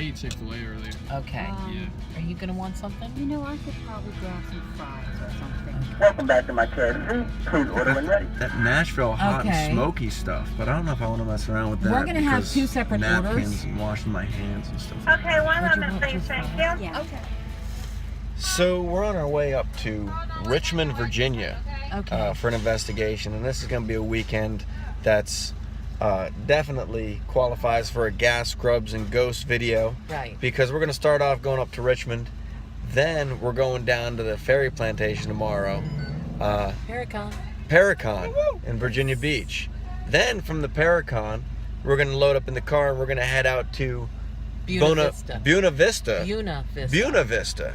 ate Chick-fil-A earlier. Okay. Yeah. Are you gonna want something? You know, I could probably grab some fries or something. Welcome back to my KFC. Please order when ready. That Nashville hot Okay. and smoky stuff, but I don't know if I want to mess around with that. We're gonna have because 2 separate napkins orders. and washing my hands and stuff. Okay, one Would you moment, want please. just Thank fries? you. Yeah. Okay. So we're on our way up to Richmond, Virginia, Okay. for an investigation, and this is going to be a weekend that's definitely qualifies for a gas, grubs, and ghost video. Right. Because we're going to start off going up to Richmond, then we're going down to the Ferry Plantation tomorrow, ParaCon. ParaCon in Virginia Beach. Then from the ParaCon, we're going to load up in the car and we're going to head out to Buena Vista. Buena Vista. Buena Vista. Buena Vista.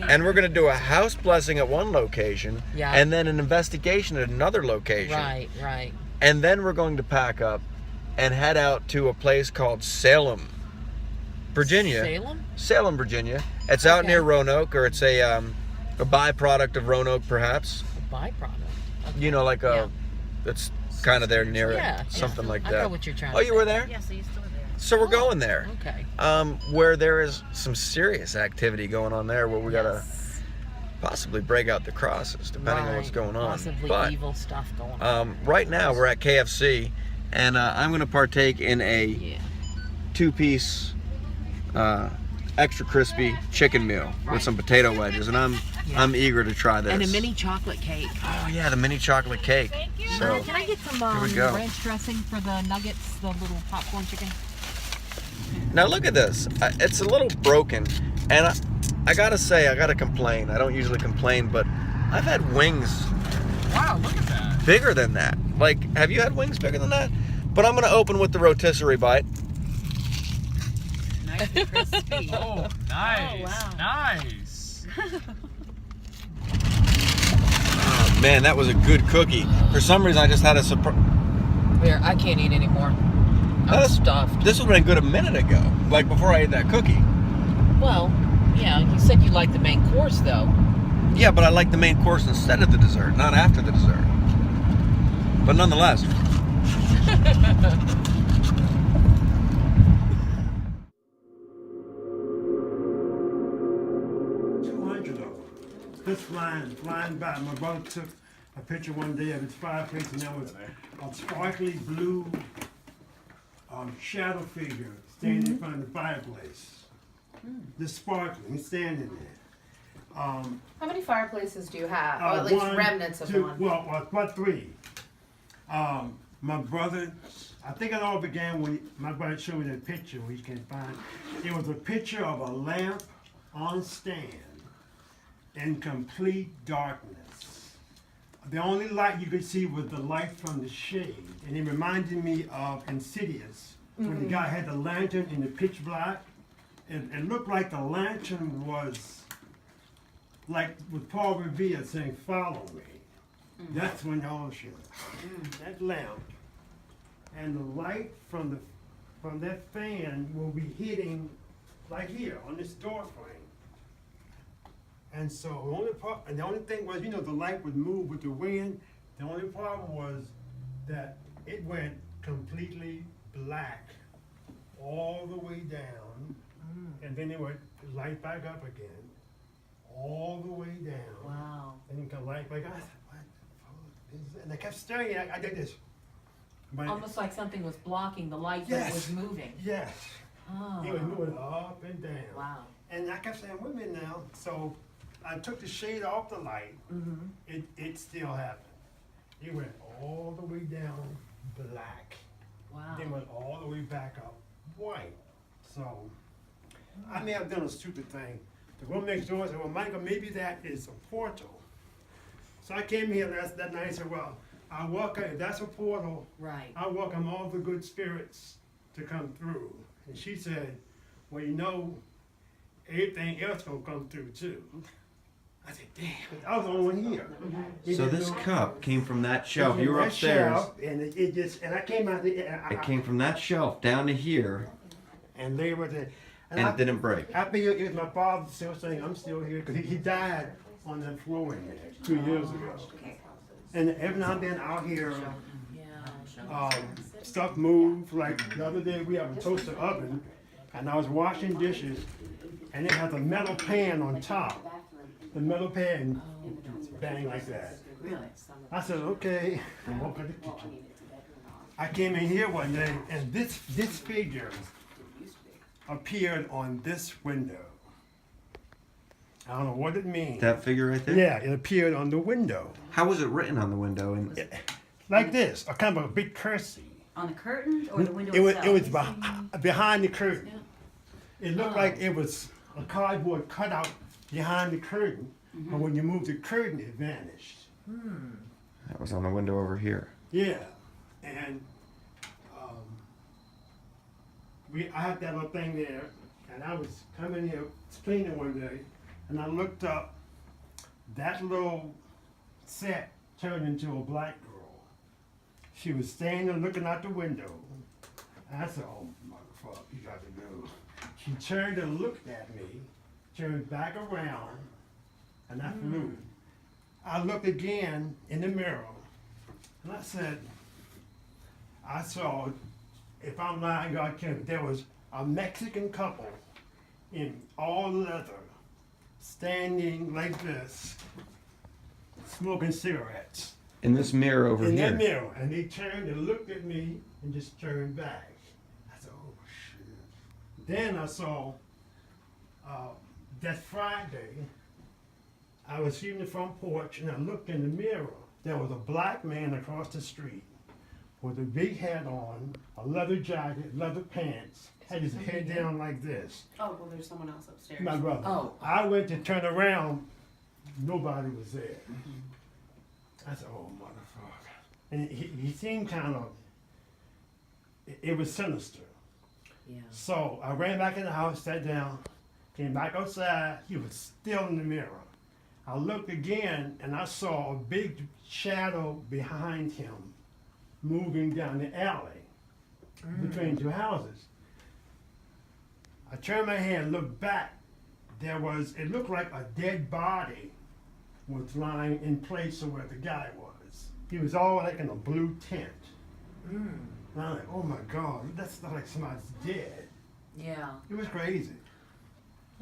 And we're going to do a house blessing at one location, Yeah. and then an investigation at another location. Right, right. And then we're going to pack up and head out to a place called Salem, Virginia. Salem? Salem, Virginia. It's out Okay. near Roanoke, or it's a byproduct of Roanoke, perhaps. A byproduct. Okay. You know, like it's kind of there near Yeah, it, something like I that. know what you're trying to Oh, you say. were there? Yes, I used to live there. So we're going there. Okay. Where there is some serious activity going on there, where we gotta Yes. possibly break out the crosses, depending on what's Right. going on. Possibly But evil stuff going on. right now we're at KFC, and I'm gonna partake in a Yeah. 2-piece extra crispy chicken meal with Right. some potato wedges, and Yeah. I'm eager to try this. And a mini chocolate cake. Oh yeah, the mini chocolate cake. So Can I get some Here we go. ranch dressing for the nuggets, the little popcorn chicken? now look at this. It's a little broken, and I gotta say, I gotta complain. I don't usually complain, but I've had wings Wow, look at that. bigger than that. Like, have you had wings bigger than that? But I'm gonna open with the rotisserie bite. Nice and crispy. Oh, nice. Oh, wow. Nice. Oh, man, that was a good cookie. For some reason, I just had a surprise. Here, I can't eat anymore. I'm That's- stuffed. This would have been good a minute ago, like before I ate that cookie. Well, yeah, you said you liked the main course, though. Yeah, but I like the main course instead of the dessert, not after the dessert. But nonetheless. Just flying by. My brother took a picture one day of his fireplace, and there was a sparkly blue shadow figure standing in front of the fireplace. Just sparkling, he's standing there. How many fireplaces do you have? Or at least One, remnants of two, one. Well, what, 3? My brother, I think it all began when my brother showed me that picture we can find. It was a picture of a lamp on stand in complete darkness. The only light you could see was the light from the shade, and it reminded me of Insidious, when the guy had the lantern in the pitch black. It looked like the lantern was like with Paul Revere saying, "Follow me." That's when all shit. That lamp and the light from that fan will be hitting like here on this door frame. And so the only thing was, the light would move with the wind. The only problem was that it went completely black all the way down, and then it would light back up again, all the way down. Wow. And it could light back up. I said, what the fuck is that? And I kept staring at it. I did this. But Almost like something was blocking the light Yes. that was moving. yes, Oh. it was moving up and down. Wow. And I kept saying, wait a minute now. So I took the shade off the light. Mm-hmm. It still happened. It went all the way down black. Wow. Then went all the way back up white. So I may have done a stupid thing. The woman next door said, well, Michael, maybe that is a portal. So I came here that night and said, well, I welcome, if that's a portal, Right. I welcome all the good spirits to come through. And she said, well, everything else gonna come through too. I said, damn, I was the only one here. So this cup came from that shelf. It You were went upstairs. shelf, and it just, and I came out there, It came from that shelf down to here, and they were there. and it didn't break. I figured it was my father still saying, I'm still here, because he died on that floor in there 2 years ago. And every now and then I'll hear Yeah. stuff move, like the other day we have a toaster oven, and I was washing dishes, and it had a metal pan on top. The metal pan bang like that. Really? I said, okay, and walked in the kitchen. I came in here one day, and this figure appeared on this window. I don't know what it means. That figure right there? Yeah, it appeared on the window. How was it written on the window? And Like this, a kind of a big cursive. On the curtain or the window It was, itself? behind the curtain. It looked like it was a cardboard cutout behind the curtain, but when you moved the curtain, it vanished. that was on the window over here. Yeah, and I had that little thing there, and I was coming here cleaning one day, and I looked up. That little set turned into a black girl. She was standing there looking out the window. And I said, "Oh, motherfucker, you got to go." She turned and looked at me, turned back around, and I flew. I looked again in the mirror, and I said, I saw, if I'm lying, God can, there was a Mexican couple in all leather, standing like this, smoking cigarettes. In this mirror over In here. that mirror, and they turned and looked at me and just turned back. I said, "Oh shit!" Then I saw that Friday. I was sitting in the front porch and I looked in the mirror. There was a black man across the street with a big hat on, a leather jacket, leather pants, had his head down like this. Oh, well, there's someone else upstairs. My brother. Oh. I went to turn around, nobody was there. I said, "Oh, motherfucker." And he seemed kind of, it was sinister. Yeah. So I ran back in the house, sat down, came back outside, he was still in the mirror. I looked again and I saw a big shadow behind him moving down the alley between two houses. I turned my head and looked back. It looked like a dead body was lying in place of where the guy was. He was all like in a blue tent. And I'm like, "Oh my God, that's not like somebody's dead." Yeah. It was crazy.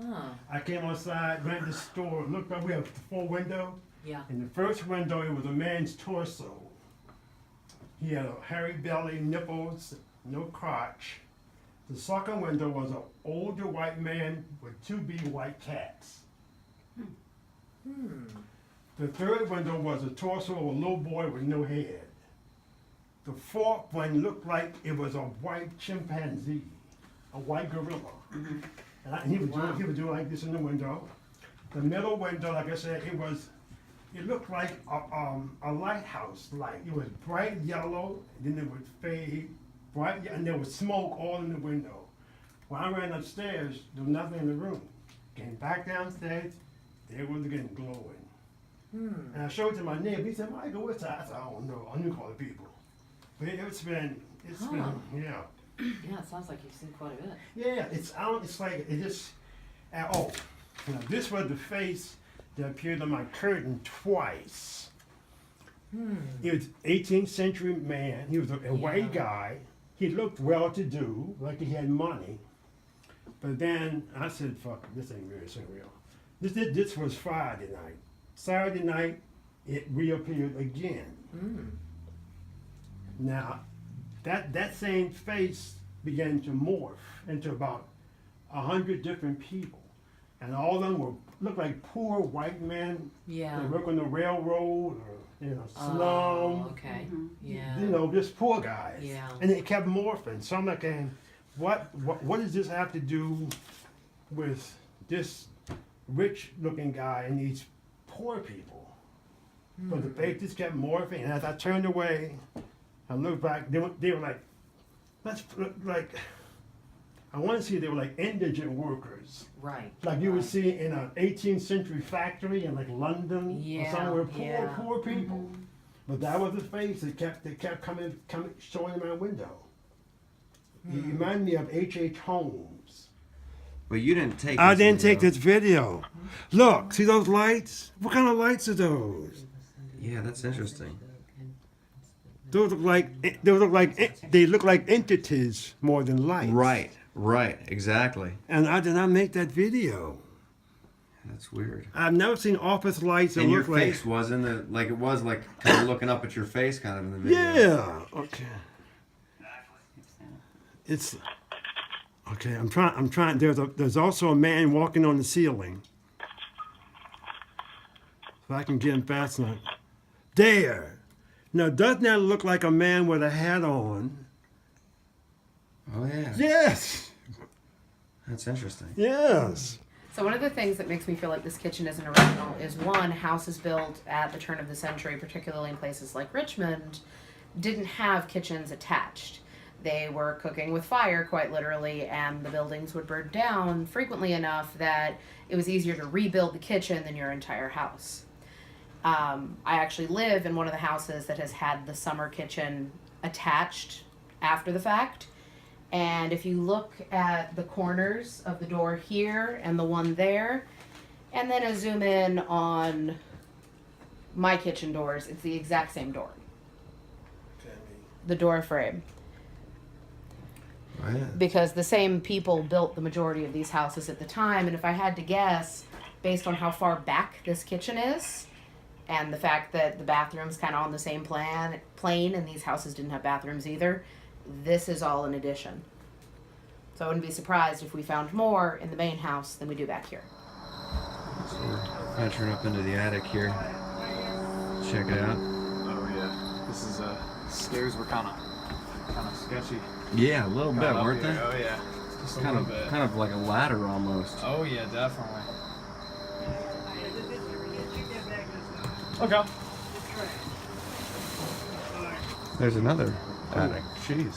Huh. I came outside, ran to the store, looked up, we have 4 windows. Yeah. In the first window, it was a man's torso. He had a hairy belly, nipples, no crotch. The second window was an older white man with 2 big white cats. The third window was a torso of a little boy with no head. The fourth one looked like it was a white chimpanzee, a white gorilla. And he was doing like this in the window. The middle window, like I said, it looked like a lighthouse light. It was bright yellow, and then it would fade, and there was smoke all in the window. When I ran upstairs, there was nothing in the room. Came back downstairs, there it was again glowing. And I showed it to my neighbor. He said, "Michael, what's that?" I said, "I don't know. I knew call the people." But it's been, yeah. Yeah, it sounds like you've seen quite a bit. Yeah, it's like, it just, now this was the face that appeared on my curtain twice. He was 18th century man. He was a white guy. He looked well-to-do, like he had money. But then I said, "Fuck it, this ain't real, this ain't real." This was Friday night. Saturday night, it reappeared again. Now, that same face began to morph into about 100 different people. And all of them looked like poor white men. Yeah. They work on the railroad or in a slum. Oh, okay. Yeah. Just poor guys. Yeah. And it kept morphing. So I'm like, what does this have to do with this rich-looking guy and these poor people? But the face just kept morphing. And as I turned away, I looked back. They were like, I want to see they were like indigent workers. Right. Like you would see in an 18th century factory in like London or somewhere, poor people. But that was the face that kept coming, showing in my window. It reminded me of H.H. Holmes. But you didn't take I this didn't take video. this video. Look, see those lights? What kind of lights are those? Yeah, that's interesting. They look like entities more than lights. Right. Right, exactly. And I did not make that video. That's weird. I've never seen office lights that And your look like. face was in the, like it was like kind of looking up at your face kind of in the video. Yeah. Okay. It's okay. I'm trying. There's also a man walking on the ceiling. If I can get him fast enough. There. Now, doesn't that look like a man with a hat on? Oh yeah. Yes. That's interesting. Yes. So one of the things that makes me feel like this kitchen isn't original is one, houses built at the turn of the century, particularly in places like Richmond, didn't have kitchens attached. They were cooking with fire, quite literally, and the buildings would burn down frequently enough that it was easier to rebuild the kitchen than your entire house. I actually live in one of the houses that has had the summer kitchen attached after the fact. And if you look at the corners of the door here and the one there, and then a zoom in on my kitchen doors, it's the exact same door. The door frame. Oh, yeah. Because the same people built the majority of these houses at the time, and if I had to guess, based on how far back this kitchen is, and the fact that the bathroom's kind of on the same plane, and these houses didn't have bathrooms either, this is all an addition. So I wouldn't be surprised if we found more in the main house than we do back here. So we're venturing up into the attic here. Check it out. Oh yeah. This is stairs were kind of sketchy. Yeah, a little bit, Got up weren't here. they? Oh yeah. Just a Kind little bit. of like a ladder almost. Oh yeah, definitely. Okay. There's another attic. Jeez,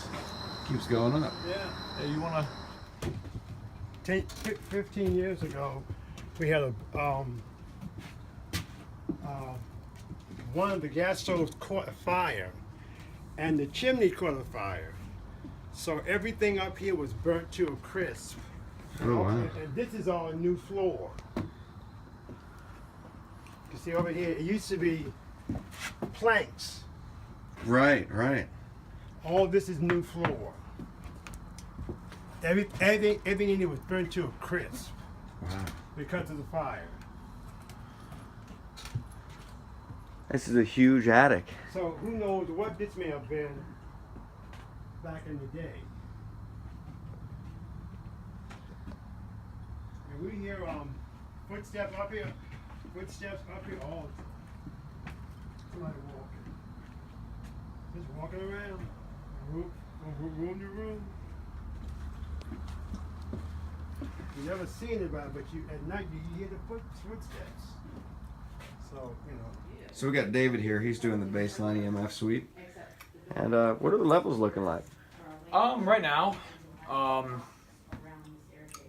keeps going up. Yeah. Hey, you wanna? 15 years ago, we had one of the gas stoves caught fire, and the chimney caught fire. So everything up here was burnt to a crisp. Oh wow. And this is all a new floor. You see over here, it used to be planks. Right, right. All this is new floor. Everything in here was burnt to a crisp Wow. because of the fire. This is a huge attic. So who knows what this may have been back in the day. And we hear footsteps up here all the time. Somebody walking. Just walking around, room to room. You never seen anybody, but at night you hear the footsteps. So, you know. So we got David here. He's doing the baseline EMF sweep. And what are the levels looking like? Right now,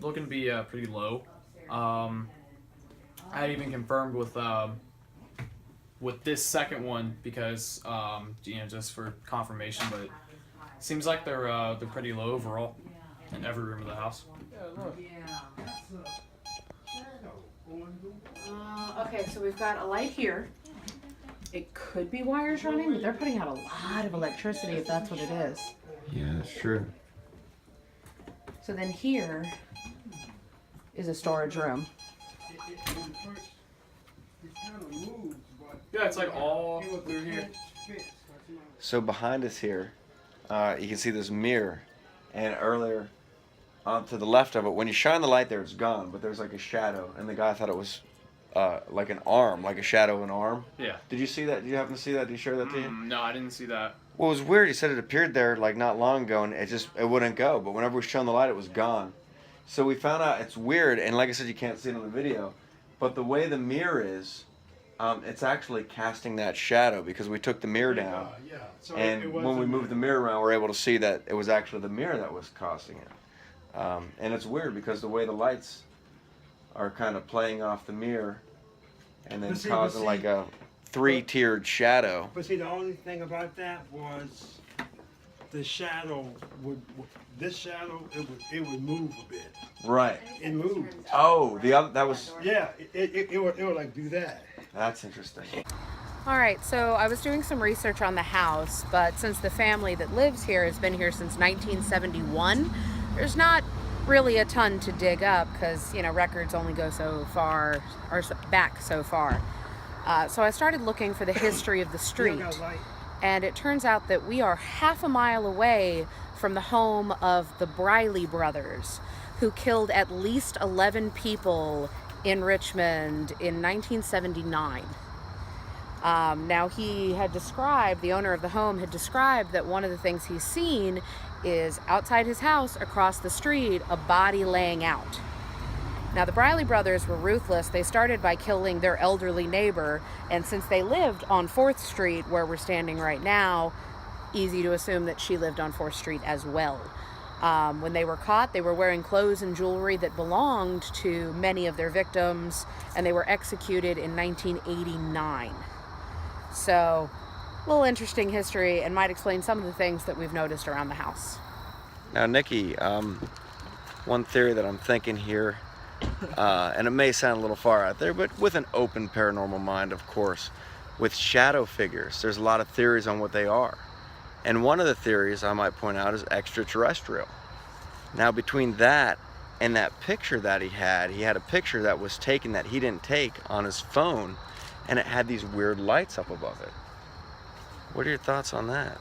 looking to be pretty low. I even confirmed with this second one because just for confirmation, but it seems like they're pretty low overall in every room of the house. Okay, so we've got a light here. It could be wires running, but they're putting out a lot of electricity if that's what it is. Yeah, that's true. So then here is a storage room. Yeah, it's like all through here. So behind us here, you can see this mirror. And earlier, to the left of it, when you shine the light there, it's gone. But there's like a shadow. And the guy thought it was like an arm, like a shadow of an arm. Yeah. Did you see that? Did you happen to see that? Did he share that to you? No, I didn't see that. Well, it was weird. He said it appeared there like not long ago, and it wouldn't go. But whenever we shone the light, it was gone. So we found out it's weird, and like I said, you can't see it on the video. But the way the mirror is, it's actually casting that shadow because we took the mirror down, Yeah. So and when we moved the mirror around, we're able to see that it was actually the mirror that was causing it. And it's weird because the way the lights are kind of playing off the mirror, and then causing like a three-tiered shadow. But see, the only thing about that was the shadow it would move a bit. Right. It moved. Oh, that was. Yeah, it would like do that. That's interesting. All right, so I was doing some research on the house, but since the family that lives here has been here since 1971, there's not really a ton to dig up because, you know, records only go so far, or back so far. So I started looking for the history of the street. And it turns out that we are half a mile away from the home of the Briley brothers, who killed at least 11 people in Richmond in 1979. Now he had described, the owner of the home had described that one of the things he's seen is outside his house across the street, a body laying out. Now the Briley brothers were ruthless. They started by killing their elderly neighbor, and since they lived on 4th Street where we're standing right now, easy to assume that she lived on 4th Street as well. When they were caught, they were wearing clothes and jewelry that belonged to many of their victims, and they were executed in 1989. So, a little interesting history, and might explain some of the things that we've noticed around the house. Now, Nikki, one theory that I'm thinking here, and it may sound a little far out there, but with an open paranormal mind, of course, with shadow figures, there's a lot of theories on what they are. And one of the theories I might point out is extraterrestrial. Now, between that and that picture that he had a picture that was taken that he didn't take on his phone, and it had these weird lights up above it. What are your thoughts on that?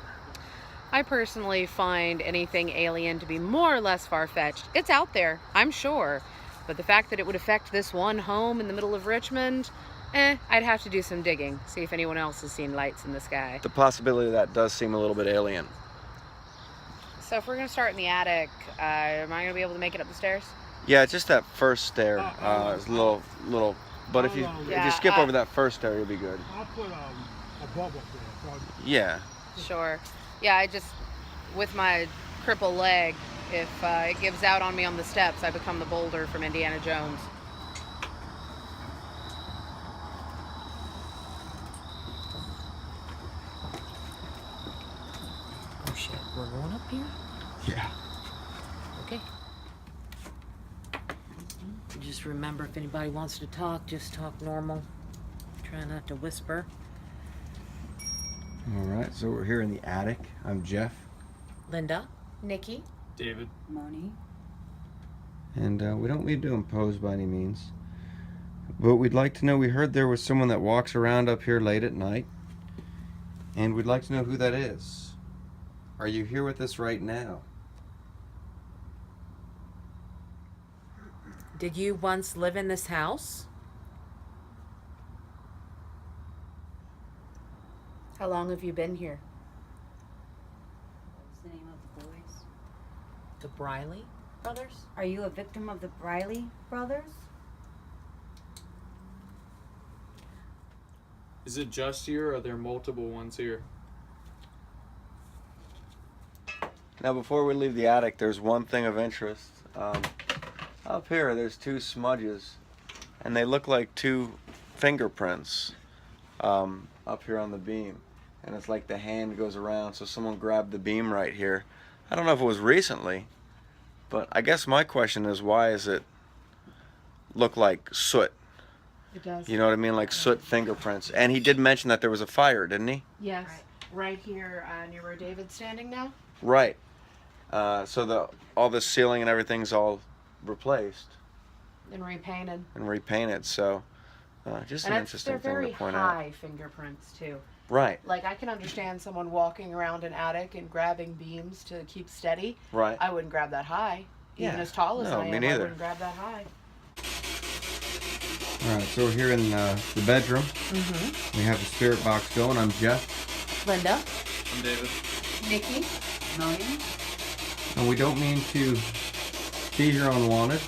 I personally find anything alien to be more or less far-fetched. It's out there, I'm sure. But the fact that it would affect this one home in the middle of Richmond, I'd have to do some digging, see if anyone else has seen lights in the sky. The possibility of that does seem a little bit alien. So if we're going to start in the attic, am I going to be able to make it up the stairs? Yeah, just that first stair is a little, but if you skip over that first stair, you'll be good. I'll put a bubble there. Yeah. Sure. Yeah, I just, with my crippled leg, if it gives out on me on the steps, I become the boulder from Indiana Jones. Oh shit, we're going up here? Yeah. Okay. Just remember, if anybody wants to talk, just talk normal. Try not to whisper. All right, so we're here in the attic. I'm Jeff. Linda? Nikki? David. Moni. And we don't mean to impose by any means. But we'd like to know, we heard there was someone that walks around up here late at night. And we'd like to know who that is. Are you here with us right now? Did you once live in this house? How long have you been here? What's the name of the boys? The Briley brothers? Are you a victim of the Briley brothers? Is it just here, or are there multiple ones here? Now, before we leave the attic, there's one thing of interest. Up here, there's 2 smudges, and they look like 2 fingerprints up here on the beam. And it's like the hand goes around, so someone grabbed the beam right here. I don't know if it was recently, but I guess my question is, why does it look like soot? It does. You know what I mean? Like soot fingerprints. And he did mention that there was a fire, didn't he? Yes. Right here near where David's standing now. Right. So all the ceiling and everything's all replaced And repainted. So just an interesting they're thing very to point high out. fingerprints too. Right. Like, I can understand someone walking around an attic and grabbing beams to keep steady. Right. I wouldn't grab that high. Even Yeah. as tall as No, I me am, I neither. wouldn't grab that high. All right. So we're here in the bedroom. Mm-hmm. We have the spirit box going. I'm Jeff. Linda? I'm David. Nikki? Moni. And we don't mean to be here unwanted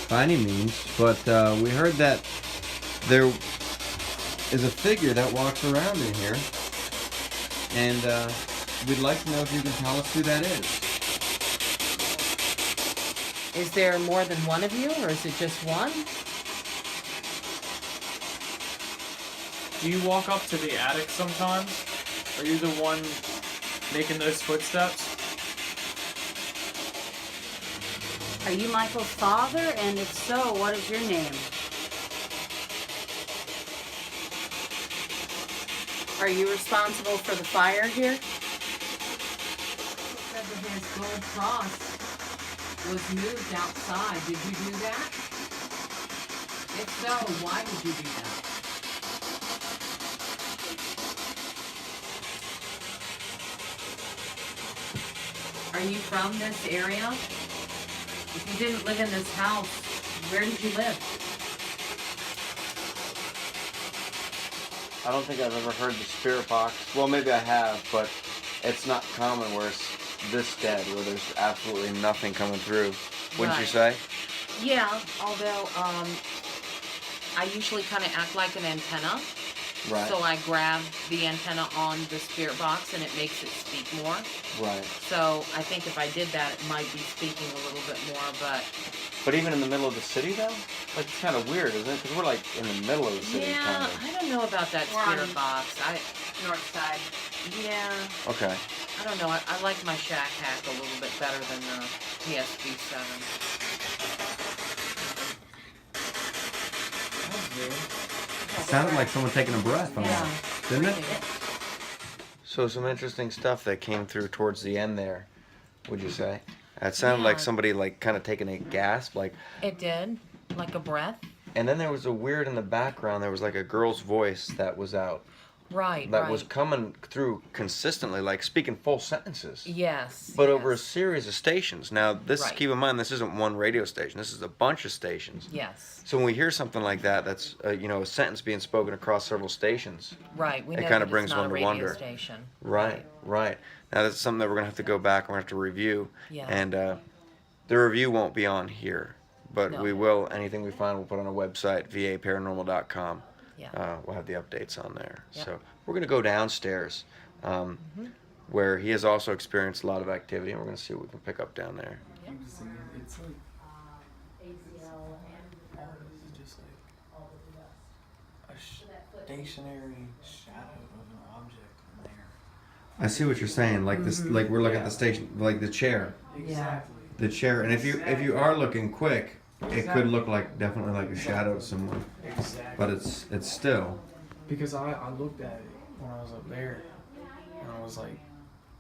by any means, but we heard that there is a figure that walks around in here, and we'd like to know if you can tell us who that is. Is there more than one of you, or is it just one? Do you walk up to the attic sometimes? Are you the one making those footsteps? Are you Michael's father? And if so, what is your name? Are you responsible for the fire here? Because of his gold cross. was moved outside. Did you do that? If so, why did you do that? Are you from this area? If you didn't live in this house, where did you live? I don't think I've ever heard the spirit box. Well, maybe I have, but it's not common where it's this dead, where there's absolutely nothing coming through. Wouldn't you say? Yeah, although I usually kind of act like an antenna. Right. So I grab the antenna on the spirit box and it makes it speak more. Right. So I think if I did that, it might be speaking a little bit more, but... But even in the middle of the city, though? Like, it's kind of weird, isn't it? Because we're, like, in the middle of the city, Yeah, kind of. I don't know about that We're spirit on- box. North side. Yeah, Okay. I don't know. I like my shack hack a little bit better than the PSP7. It sounded like someone taking a breath on Yeah. it, didn't it? So some interesting stuff that came through towards the end there, would you say? It sounded like Yeah. somebody, like, kind of taking a gasp, like... It did, like a breath. And then there was a weird in the background. There was like a girl's voice that was out. Right, That right. was coming through consistently, like speaking full sentences. Yes. But over a yes. series of stations. Now, this Right. keep in mind, this isn't one radio station. This is a bunch of stations. Yes. So when we hear something like that, that's a sentence being spoken across several stations. Right. We It know kinda that brings it's not one a to radio wonder. station. Right, right. Now that's something that we're gonna have to go back and we're gonna have to review. Yeah. And the review won't be on here, but No. we will. Anything we find, we'll put on our website, vaparanormal.com. Yeah. We'll have the updates on there. Yep. So we're going to go downstairs, where he has also experienced a lot of activity, and we're going to see what we can pick up down there. It's like just like a stationary shadow of an object in there. I see what you're saying. Like this, like we're looking at the station, like the chair, Exactly. the chair. And if you are looking quick, it could look like definitely like a shadow of someone, Exactly. but it's still. Because I looked at it when I was up there, and I was like,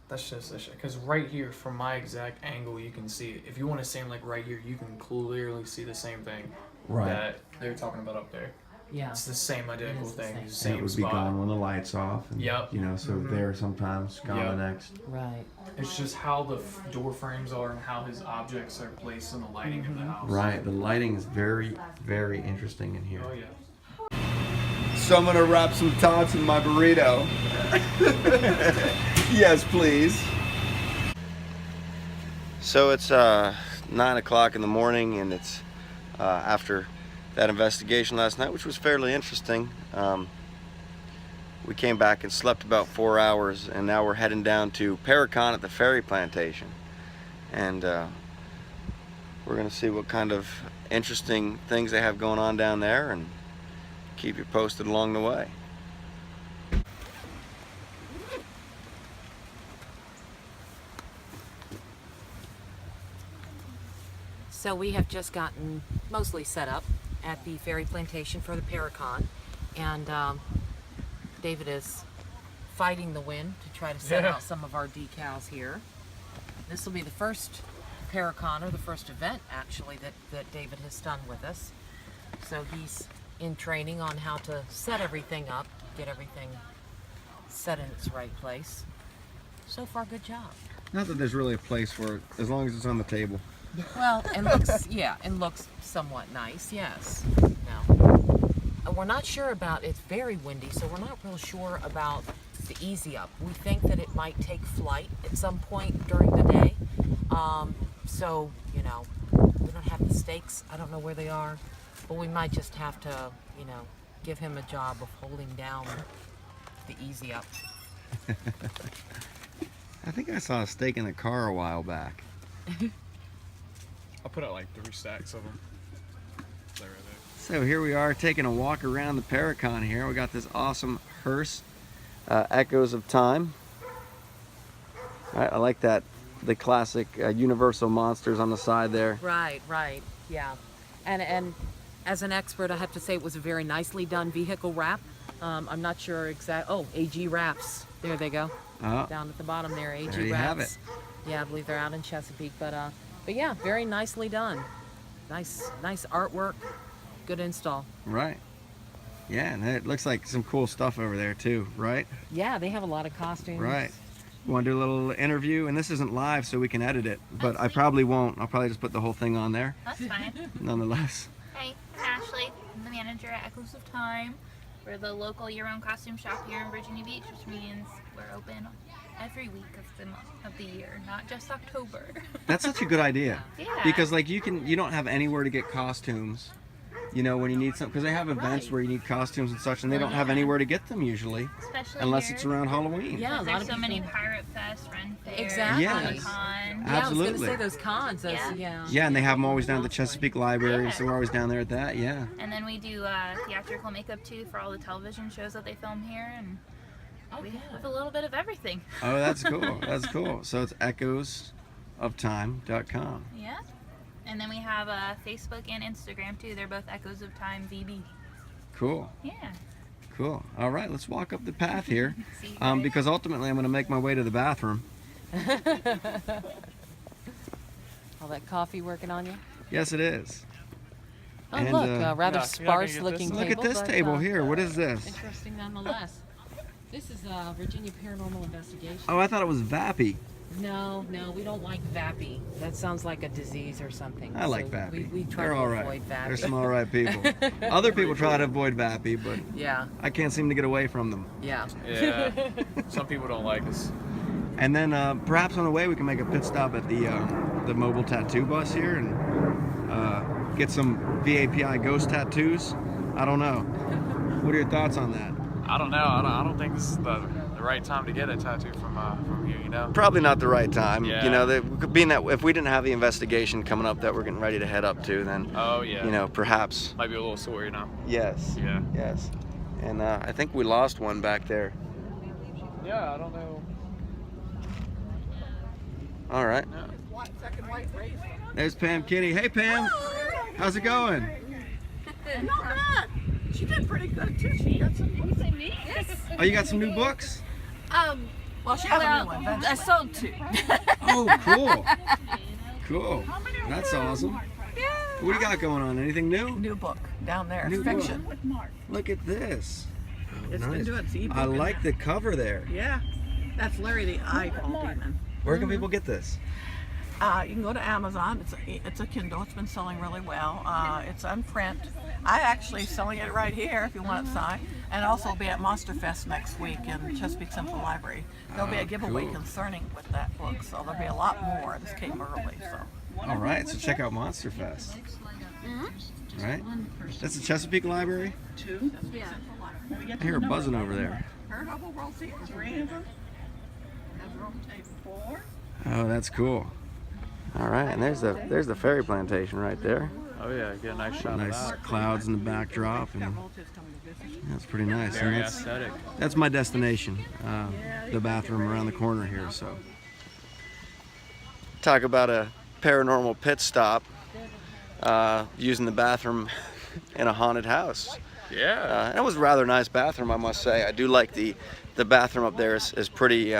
that's just a because right here, from my exact angle, you can see it. If you want to stand like right here, you can clearly see the same thing that they're talking about up there. Yeah. It's the same identical It is the thing, same. the same And it would spot. be gone when the lights off. And, Yep. So there sometimes, gone Yep. the next. Right. It's just how the door frames are and how his objects are placed in the lighting of the house. Right. The lighting is very, very interesting in here. Oh yeah. So I'm gonna wrap some tots in my burrito. Yes, please. So it's 9 o'clock in the morning, and it's after that investigation last night, which was fairly interesting. We came back and slept about 4 hours, and now we're heading down to ParaCon at the Ferry Plantation, and we're gonna see what kind of interesting things they have going on down there, and keep you posted along the way. So we have just gotten mostly set up at the Ferry Plantation for the ParaCon, and David is fighting the wind to try to set out some of our decals here. This will be the first ParaCon, or the first event actually, that David has done with us. So he's in training on how to set everything up, get everything set in its right place. So far, good job. Not that there's really a place for it, as long as it's on the table. Well, and looks, yeah, and looks somewhat nice, yes. Now, we're not sure about, it's very windy, so we're not real sure about the easy up. We think that it might take flight at some point during the day. So, we don't have the stakes. I don't know where they are, but we might just have to, give him a job of holding down the easy up. I think I saw a stake in the car a while back. I'll put out like 3 stacks of them. There, right So here we are taking a walk around the ParaCon here. We got this awesome hearse, Echoes of Time. I like that, the classic Universal monsters on the side there. Right, yeah. And as an expert, I have to say it was a very nicely done vehicle wrap. I'm not sure AG Wraps. There they go. Oh, Down at the bottom there, AG there you Wraps. have it. Yeah, I believe they're out in Chesapeake, but But yeah, very nicely done. Nice artwork. Good install. Right. Yeah, and it looks like some cool stuff over there too, right? Yeah, they have a lot of costumes. Right. Want to do a little interview? And this isn't live, so we can edit it. But I probably won't. I'll probably just put the whole thing on there. That's fine. Nonetheless. Hey, I'm Ashley. I'm the manager at Echoes of Time. We're the local year-round costume shop here in Virginia Beach, which means we're open every week of the year, not just October. That's such a good idea. Yeah. Because like you don't have anywhere to get costumes. You know, when you need some, because they have events Right. where you need costumes and such, and they don't have anywhere to get them usually, Especially unless here, it's around Halloween. Yeah, a lot there's of so many people- Pirate Fest, Ren Fair, Exactly. Yes. ParaCon. Yeah, I was Absolutely. gonna say those cons. Those, Yeah. yeah. Yeah, and they have them always down at the Chesapeake Library, Yeah. so we're always down there at that. Yeah. And then we do theatrical makeup too for all the television shows that they film here, and we have a little bit of everything. Oh, that's cool. That's cool. So it's echoesoftime.com. Yeah. And then we have Facebook and Instagram too. They're both Echoes of Time VB. Cool. Yeah. Cool. All right, let's walk up the path here, See you guys. because ultimately I'm going to make my way to the bathroom. All that coffee working on you. Yes, it is. Oh, And, look, uh, rather Yeah, you're not gonna get sparse-looking this? table. Look at this but, table here. What is this? Interesting nonetheless. This is Virginia Paranormal Investigations. Oh, I thought it was VAPI. No, we don't like VAPI. That sounds like a disease or something. I like So VAPI. We try They're to all avoid right. VAPI. They're some all right people. Other people try to avoid VAPI, but Yeah, I can't seem to get away from them. yeah. Yeah. Some people don't like us. And then perhaps on the way we can make a pit stop at the mobile tattoo bus here and get some VAPI ghost tattoos. I don't know. What are your thoughts on that? I don't know. I don't think this is the right time to get a tattoo from here. You know. Probably not the right time. Yeah. You know, being that if we didn't have the investigation coming up that we're getting ready to head up to, then Oh yeah. you know, perhaps. Might be a little sore, you know. Yes. Yeah. Yes. And I think we lost one back there. Yeah, I don't know. All right. There's Pam Kinney. Hey Pam, how's it going? Not bad. She did pretty good too. She got some books. Oh, you got some new books? Well, she has a new one. I sold two. Oh, cool. Cool. That's awesome. What do you got going on? Anything new? New book down there. New Fiction. Look at this. It's been Nice. doing its ebook I in like there. the cover there. Yeah. That's Larry the Eyeball Demon. Where can people get this? You can go to Amazon. It's a Kindle. It's been selling really well. It's on print. I actually selling it right here if you want it signed. And also be at Monster Fest next week in Chesapeake Central Library. There'll be a giveaway cool. concerning with that book, so there'll be a lot more. This came early, so. All right, so check out Monster Fest. Right? That's the Chesapeake Library? Two. I hear a buzzing over there. Paranormal World Theater, 3 of them. Has room table 4. Oh, that's cool. All right, and there's the Ferry Plantation right there. Oh yeah, get a nice shot of Nice that. clouds in the backdrop, and Relatives coming to visit. that's pretty nice. And Very that's, aesthetic. that's my destination, the bathroom around the corner here. So, talk about a paranormal pit stop using the bathroom in a haunted house. Yeah. And it was a rather nice bathroom, I must say. I do like the bathroom up there is pretty.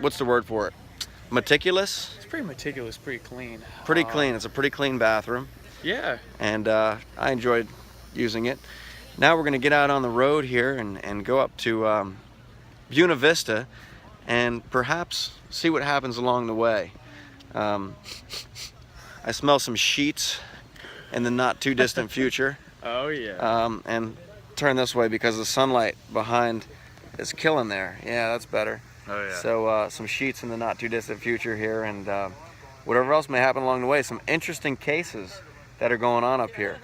What's the word for it? Meticulous. It's pretty meticulous, pretty clean. Pretty clean. It's a pretty clean bathroom. Yeah. And I enjoyed using it. Now we're going to get out on the road here and go up to Buena Vista and perhaps see what happens along the way. I smell some sheets in the not too distant future. Oh yeah. And turn this way because the sunlight behind is killing there. Yeah, that's better. Oh yeah. So some sheets in the not too distant future here, and whatever else may happen along the way. Some interesting cases that are going on up here.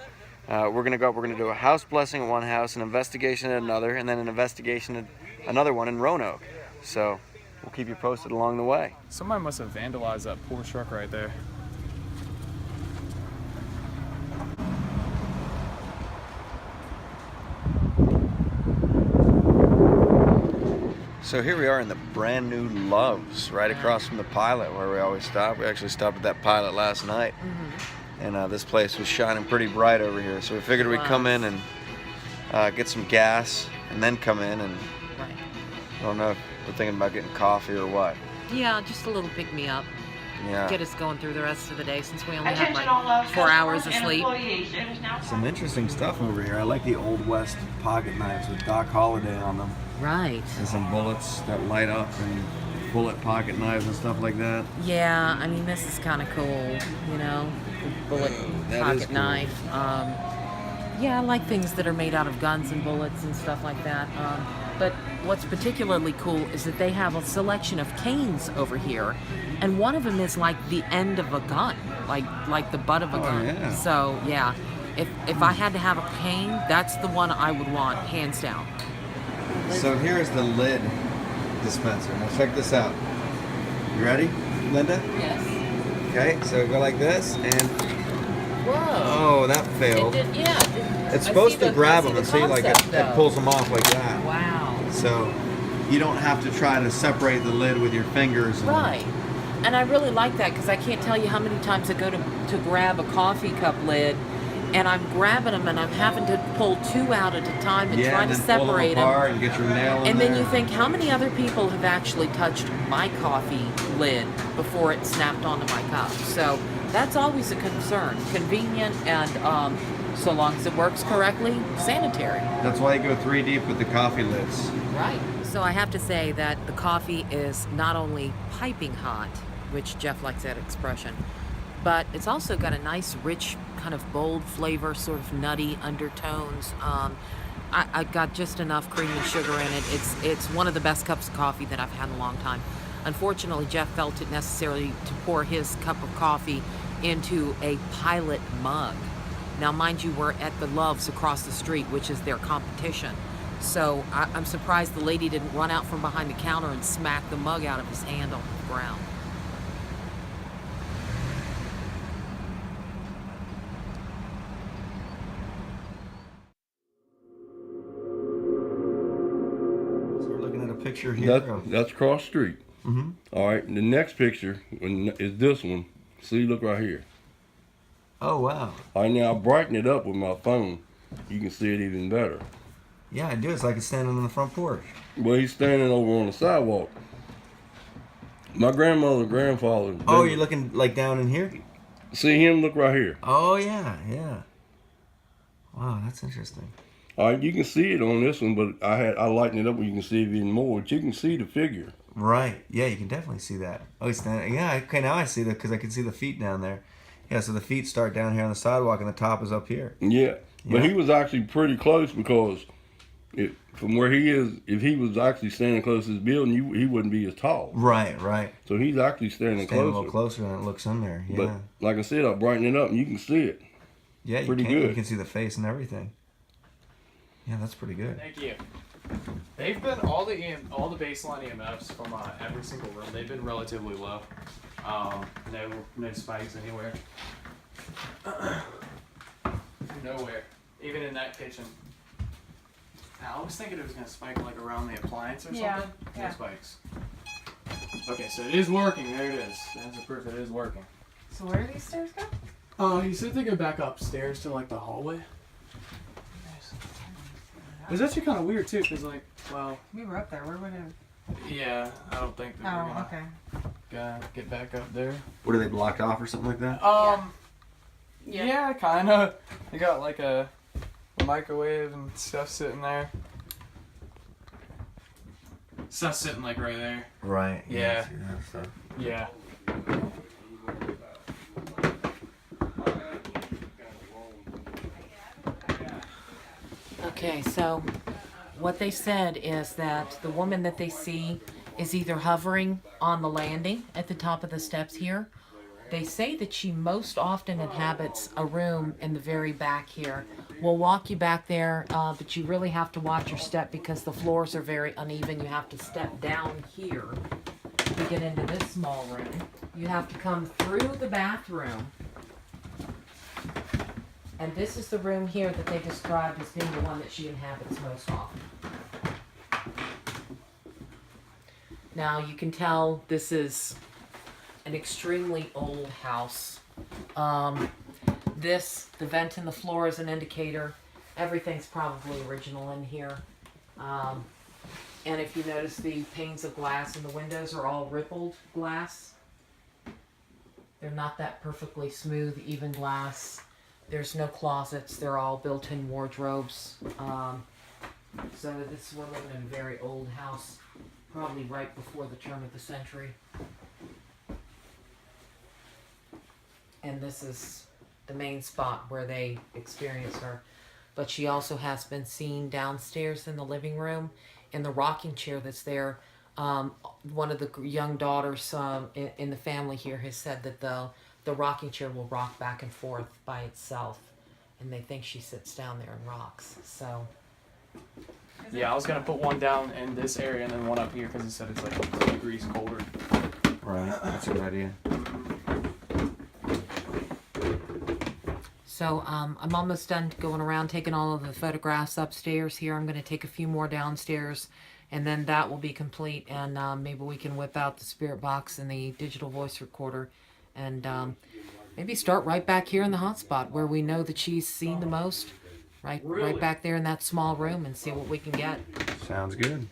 We're gonna go up. We're gonna do a house blessing at one house, an investigation at another, and then an investigation at another one in Roanoke. So we'll keep you posted along the way. Somebody must have vandalized that poor truck right there. So here we are in the brand new Loves, right across from the Pilot where we always stop. We actually stopped at that Pilot last night, and this place was shining pretty bright over here. So we figured we'd come in and get some gas, and then come in and Right. I don't know if we're thinking about getting coffee or what. Yeah, just a little pick me up. Yeah. get us going through the rest of the day since we only have like 4 hours of sleep. Some interesting stuff over here. I like the Old West pocket knives with Doc Holliday on them. Right. And some bullets that light up and bullet pocket knives and stuff like that. Yeah, I mean, this is kind of cool, you know, bullet That is pocket cool. knife. Yeah, I like things that are made out of guns and bullets and stuff like that. But what's particularly cool is that they have a selection of canes over here, and one of them is like the end of a gun, like the butt of a gun. Yeah. So yeah, if I had to have a cane, that's the one I would want, hands down. So here's the lid dispenser. Now check this out. You ready, Linda? Yes. Okay, so go like this and Whoa. oh, that failed. It's supposed to grab them and see like it pulls them off like that. Wow. So you don't have to try to separate the lid with your fingers. And, Right. And I really like that because I can't tell you how many times I go to grab a coffee cup lid and I'm grabbing them and I'm having to pull two out at a time and trying to separate them. And get your nail in And there. then you think, how many other people have actually touched my coffee lid before it snapped onto my cup? So that's always a concern. Convenient and so long as it works correctly, sanitary. That's why you go 3 deep with the coffee lids. Right. So I have to say that the coffee is not only piping hot, which Jeff likes that expression, but it's also got a nice, rich, kind of bold flavor, sort of nutty undertones. I got just enough cream and sugar in it. It's one of the best cups of coffee that I've had in a long time. Unfortunately, Jeff felt it necessary to pour his cup of coffee into a Pilot mug. Now, mind you, we're at the Loves across the street, which is their competition. So I'm surprised the lady didn't run out from behind the counter and smack the mug out of his hand on the ground. So we're looking at a picture here. That's cross street. Mm-hmm. All right, the next picture is this one. See, look right here. Oh, wow. All right, now I brighten it up with my phone. You can see it even better. Yeah, I do. It's like it's standing on the front porch. Well, he's standing over on the sidewalk. My grandmother and grandfather. Oh, you're looking like down in here? See him? Look right here. Oh, yeah, yeah. Wow, that's interesting. All right, you can see it on this one, but I lighten it up where you can see it even more. But you can see the figure. Right. Yeah, you can definitely see that. Oh, he's standing. Yeah, okay, now I see that because I can see the feet down there. Yeah, so the feet start down here on the sidewalk and the top is up here. Yeah, but he was actually pretty close because from where he is, if he was actually standing close to his building, he wouldn't be as tall. Right, right. So he's actually standing closer. A little closer than it looks in there. Yeah. But like I said, I brighten it up and you can see it. Yeah, you pretty can. good. You can see the face and everything. Yeah, that's pretty good. Thank you. They've been all the baseline EMFs from every single room. They've been relatively low. No spikes anywhere. Nowhere. Even in that kitchen. I was thinking it was gonna spike like around the appliance or something. No spikes. Okay, so it is working. There it is. That's the proof it is working. So where do these stairs go? You said they go back upstairs to like the hallway. It was actually kind of weird too, cause like, well, We were up there. Where would it? yeah, I don't think that we're Oh, gonna okay. get back up there. What, are they blocked off or something like that? Yeah, kind of. They got like a microwave and stuff sitting there. Stuff sitting like right there. Right. Yeah. I see that stuff. Yeah. Okay, so what they said is that the woman that they see is either hovering on the landing at the top of the steps here. They say that she most often inhabits a room in the very back here. We'll walk you back there, but you really have to watch your step because the floors are very uneven. You have to step down here to get into this small room. You have to come through the bathroom. And this is the room here that they described as being the one that she inhabits most often. Now you can tell this is an extremely old house. The vent in the floor is an indicator. Everything's probably original in here. And if you notice, the panes of glass in the windows are all rippled glass. They're not that perfectly smooth, even glass. There's no closets. They're all built-in wardrobes. So this we're living in a very old house, probably right before the turn of the century. And this is the main spot where they experience her. But she also has been seen downstairs in the living room in the rocking chair that's there. One of the young daughters in the family here has said that the rocking chair will rock back and forth by itself, and they think she sits down there and rocks. So Yeah, I was gonna put one down in this area and then one up here because he said it's like 2 degrees colder. Right, that's a good idea. So I'm almost done going around taking all of the photographs upstairs here. I'm going to take a few more downstairs, and then that will be complete. And maybe we can whip out the spirit box and the digital voice recorder, and maybe start right back here in the hotspot where we know that she's seen the most. Right back there in that small room, and see what we can get. Sounds good.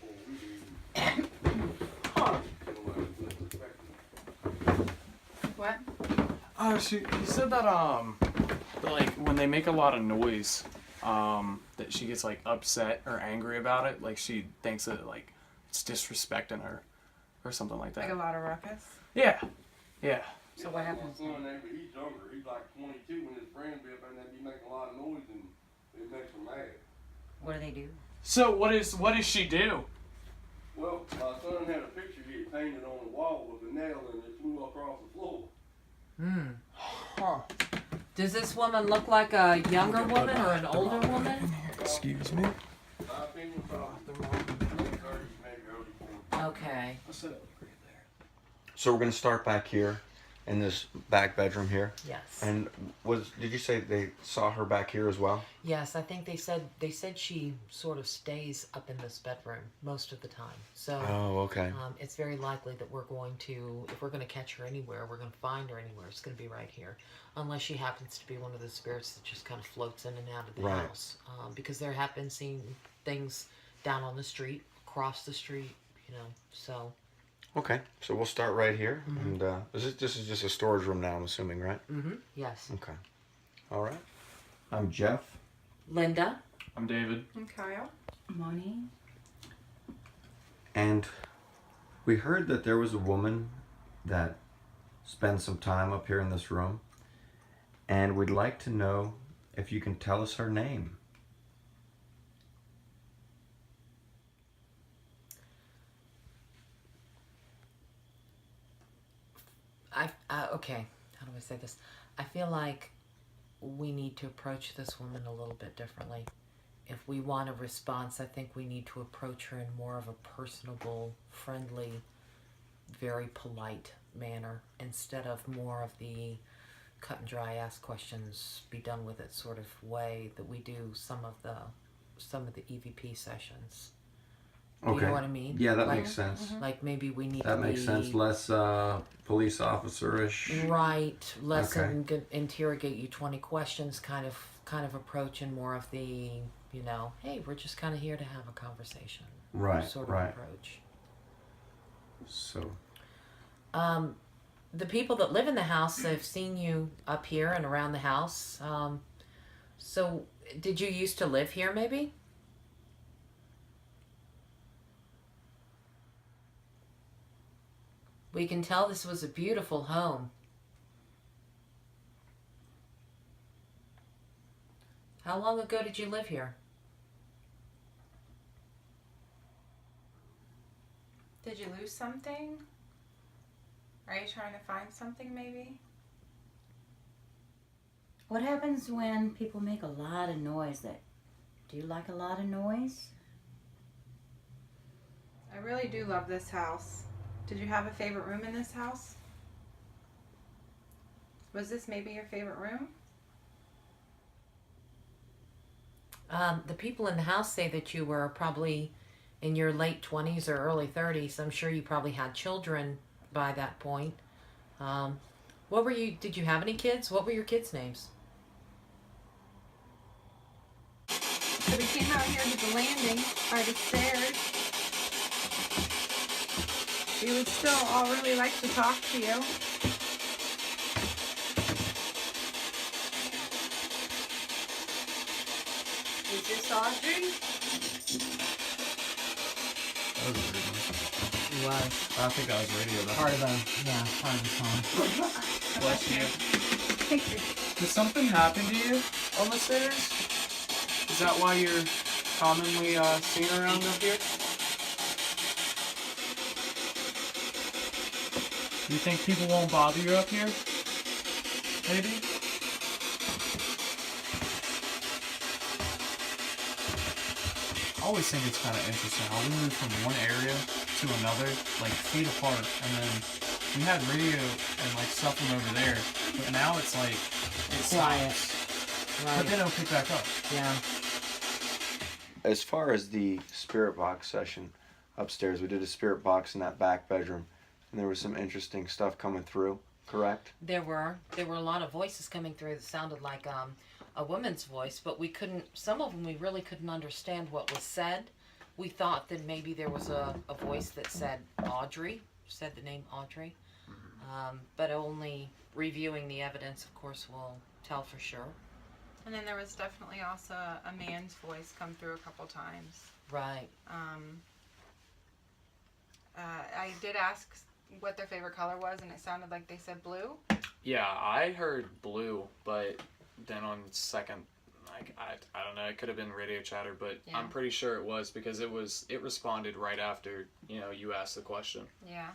What? He said that like when they make a lot of noise, that she gets like upset or angry about it. Like she thinks that like it's disrespecting her, or something like that. Like a lot of ruckus? Yeah, yeah. So what happens? He's younger. He's like 22 when his friends be up there and they be making a lot of noise and it makes him mad. What do they do? So what does she do? Well, my son had a picture he had painted on the wall with a nail and it flew across the floor. Huh. Does this woman look like a younger woman or an older woman? Excuse me. My opinion, probably 30s, maybe early 40s. Okay. So we're gonna start back here, in this back bedroom here. Yes. And did you say they saw her back here as well? Yes, I think they said she sort of stays up in this bedroom most of the time. So Oh, okay. it's very likely that we're going to, if we're going to catch her anywhere, we're going to find her anywhere. It's going to be right here, unless she happens to be one of the spirits that just kind of floats in and out of the Right. house. Because there have been seen things down on the street, across the street, So Okay, so we'll start right here, and this is just a storage room now, I'm assuming, right? yes. Okay. All right. I'm Jeff. Linda. I'm David. And Kyle? Money. And we heard that there was a woman that spent some time up here in this room, and we'd like to know if you can tell us her name. Okay, how do I say this? I feel like we need to approach this woman a little bit differently. If we want a response, I think we need to approach her in more of a personable, friendly, very polite manner, instead of more of the cut and dry, ask questions, be done with it sort of way that we do some of the EVP sessions. Do you know what I mean? Yeah, that makes sense. Like maybe we need That to makes be sense. Less police officer-ish. right, less Okay. interrogate you 20 questions kind of approach, and more of the, hey, we're just kind of here to have a conversation. Right, Sort of right. approach. So, The people that live in the house have seen you up here and around the house. So did you used to live here maybe? We can tell this was a beautiful home. How long ago did you live here? Did you lose something? Are you trying to find something maybe? What happens when people make a lot of noise? Do you like a lot of noise? I really do love this house. Did you have a favorite room in this house? Was this maybe your favorite room? The people in the house say that you were probably in your late 20s or early 30s. I'm sure you probably had children by that point. Did you have any kids? What were your kids' names? So we came out here to the landing by the stairs. We would still all really like to talk to you. Audrey? That was a weird one. It was I think that was radio though. part of the song. Bless you. Did something happen to you on the stairs? Is that why you're commonly seen around up here? Do you think people won't bother you up here? Maybe? I always think it's kind of interesting how we moved from one area to another, like feet apart, and then we had radio and like stuff from over there, but now it's like it's Quiet. but they don't pick back up. Yeah. As far as the spirit box session upstairs, we did a spirit box in that back bedroom, and there was some interesting stuff coming through, correct? There were a lot of voices coming through that sounded like a woman's voice, but we couldn't, some of them we really couldn't understand what was said. We thought that maybe there was a voice that said Audrey, said the name Audrey, but only reviewing the evidence, of course, will tell for sure. And then there was definitely also a man's voice come through a couple times. Right. I did ask what their favorite color was, and it sounded like they said blue. Yeah, I heard blue, but then on second, like I don't know, it could have been radio chatter, but Yeah. I'm pretty sure it was because it responded right after you asked the question. Yeah.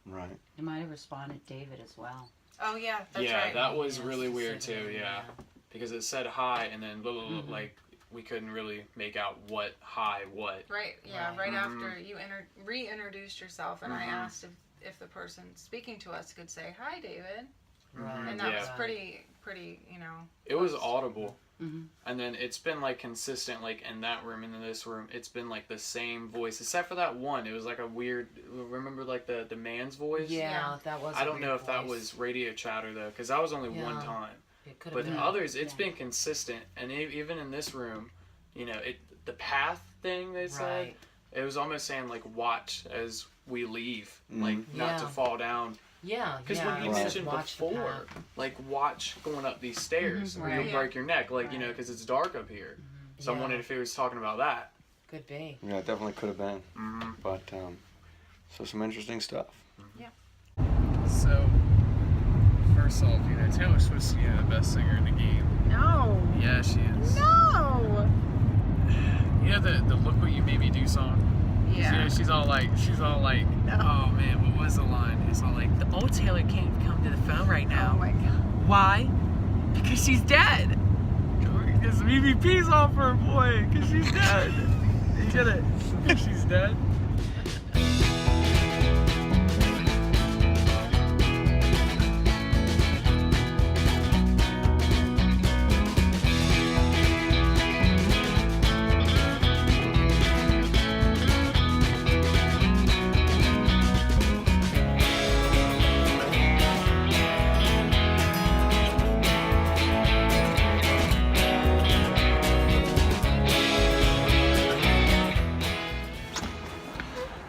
Right. You might have responded David as well. Oh yeah, that's yeah, right. that was Yes, really it weird said too. it, Yeah, because it said hi and then blah, blah, blah, like we couldn't really make out what hi what. Right. Yeah. Right. Right after you reintroduced yourself, and I asked if the person speaking to us could say hi, David, Right. and that Yeah. was pretty. It was close. audible. Mm-hmm. And then it's been like consistent, like in that room and in this room, it's been like the same voice, except for that one. It was like a weird. Remember, like the man's voice. Yeah, that was. I don't know if that was radio chatter though, because that was only one Yeah. time. It could have But been. the others, it's been consistent, and even in this room, the path thing they said, Right. it was almost saying like watch as we leave, like not to Yeah. fall down. Yeah. Because yeah, when you it said mentioned watch the before, path. like watch going up these stairs, where Right. you'll break your neck, like because it's dark up here. So I Yeah. wondered if he was talking about that. Could be. Yeah, it definitely could have been. But, so some interesting stuff. So, first off, Taylor Swift's the best singer in the game. No. Yeah, she is. No. You know the "Look What You Made Me Do" song? Yeah. She's all like, oh man, what was the line? It's all like, the old Taylor can't come to the phone right now. Oh my god. Why? Because she's dead. Because some EVP's on for her, boy. Because she's dead. You get it? She's dead.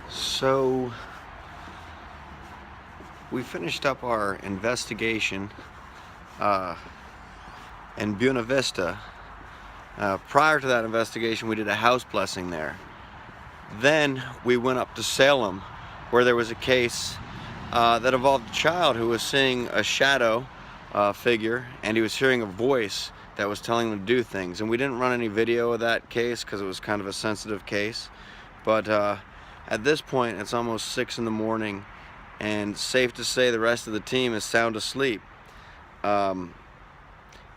So, we finished up our investigation in Buena Vista. Prior to that investigation, we did a house blessing there. Then we went up to Salem, where there was a case that involved a child who was seeing a shadow figure, and he was hearing a voice that was telling him to do things. And we didn't run any video of that case because it was kind of a sensitive case. But at this point, it's almost 6 in the morning, and safe to say the rest of the team is sound asleep. And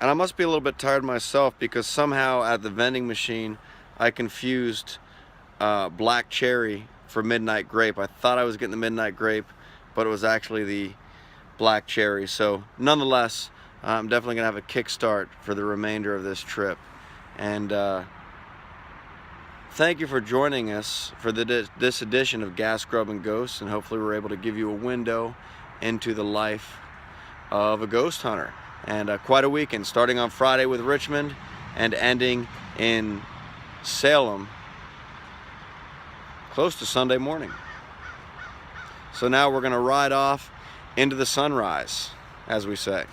I must be a little bit tired myself because somehow at the vending machine, I confused black cherry for midnight grape. I thought I was getting the midnight grape, but it was actually the black cherry. So nonetheless, I'm definitely gonna have a kickstart for the remainder of this trip. And thank you for joining us for this edition of Gas, Grub, and Ghosts, and hopefully we're able to give you a window into the life of a ghost hunter. And quite a weekend, starting on Friday with Richmond and ending in Salem close to Sunday morning. So now we're going to ride off into the sunrise, as we say.